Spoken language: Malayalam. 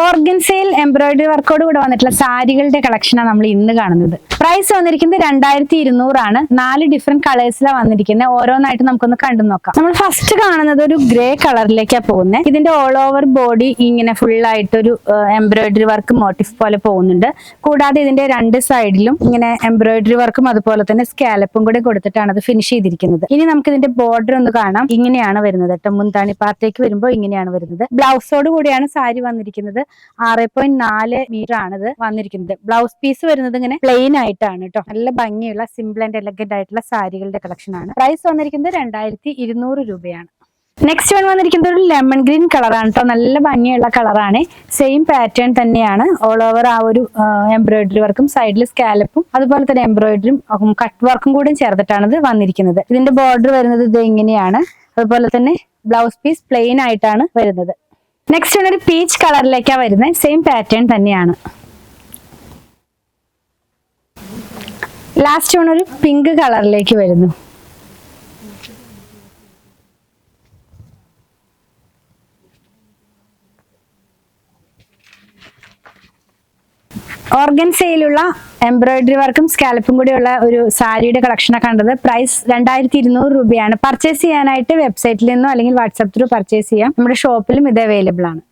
ഓർഗൻസയിൽ എംബ്രോയിഡറി വർക്കോട് കൂടെ വന്നിട്ടുള്ള സാരികളുടെ കളക്ഷനാണ് നമ്മൾ ഇന്ന് കാണുന്നത്. പ്രൈസ് വന്നിരിക്കുന്നത് 2200 ആണ്. 4 ഡിഫറെന്റ് കളേഴ്സിലാണ് വന്നിരിക്കുന്നത്. ഓരോന്നായിട്ട് നമുക്കൊന്ന് കണ്ടു നോക്കാം. നമ്മൾ ഫസ്റ്റ് കാണുന്നത് ഒരു ഗ്രേ കളറിലേക്കാണ് പോകുന്നത്. ഇതിന്റെ ഓൾ ഓവർ ബോഡി ഇങ്ങനെ ഫുൾ ആയിട്ടൊരു എംബ്രോയിഡറി വർക്ക് മോട്ടീഫ് പോലെ പോകുന്നുണ്ട്. കൂടാതെ ഇതിന്റെ രണ്ട് സൈഡിലും ഇങ്ങനെ എംബ്രോയിഡറി വർക്കും അതുപോലെ തന്നെ സ്കാലപ്പും കൂടെ കൊടുത്തിട്ടാണ് അത് ഫിനിഷ് ചെയ്തിരിക്കുന്നത്. ഇനി നമുക്ക് ഇതിന്റെ ബോർഡർ ഒന്ന് കാണാം. ഇങ്ങനെയാണ് വരുന്നത് കേട്ടോ. മുന്താണി പാർട്ടിലേക്ക് വരുമ്പോൾ ഇങ്ങനെയാണ് വരുന്നത്. ബ്ലൗസോട് കൂടിയാണ് സാരി വന്നിരിക്കുന്നത്. 6.4 മീറ്റർ ആണ് ഇത് വന്നിരിക്കുന്നത്. ബ്ലൗസ് പീസ് വരുന്നത് ഇങ്ങനെ പ്ലെയിൻ ആയിട്ടാണ് കേട്ടോ. നല്ല ഭംഗിയുള്ള സിമ്പിൾ ആൻഡ് എലഗന്റ് ആയിട്ടുള്ള സാരികളുടെ കളക്ഷൻ ആണ്. പ്രൈസ് വന്നിരിക്കുന്നത് 2200 രൂപയാണ്. നെക്സ്റ്റ് വൺ വന്നിരിക്കുന്നത് ഒരു ലെമൺ ഗ്രീൻ കളറാണ് കേട്ടോ. നല്ല ഭംഗിയുള്ള കളറാണ്. സെയിം പാറ്റേൺ തന്നെയാണ്. ഓൾ ഓവർ ആ ഒരു എംബ്രോയിഡറി വർക്കും സൈഡിൽ സ്കാലപ്പും അതുപോലെ തന്നെ എംബ്രോയിഡറിയും കട്ട് വർക്കും കൂടി ചേർത്തിട്ടാണ് ഇത് വന്നിരിക്കുന്നത്. ഇതിന്റെ ബോർഡർ വരുന്നത് ഇത് ഇങ്ങനെയാണ്. അതുപോലെ തന്നെ ബ്ലൗസ് പീസ് പ്ലെയിൻ ആയിട്ടാണ് വരുന്നത്. നെക്സ്റ്റ് ഒരു പീച്ച് കളറിലേക്കാണ് വരുന്നത്. സെയിം പാറ്റേൺ തന്നെയാണ്. ലാസ്റ്റ് ഒരു പിങ്ക് കളറിലേക്ക് വരുന്നു. ഓർഗൻസയിലുള്ള എംബ്രോയിഡറി വർക്കും സ്കാലപ്പും കൂടിയുള്ള ഒരു സാരിയുടെ കളക്ഷനാണ് കണ്ടത്. പ്രൈസ് 2200 രൂപയാണ്. പർച്ചേസ് ചെയ്യാനായിട്ട് വെബ്സൈറ്റിൽ നിന്നോ അല്ലെങ്കിൽ വാട്സാപ്പ് ത്രൂ പർച്ചേസ് ചെയ്യാം. നമ്മുടെ ഷോപ്പിലും ഇത് അവൈലബിൾ ആണ്.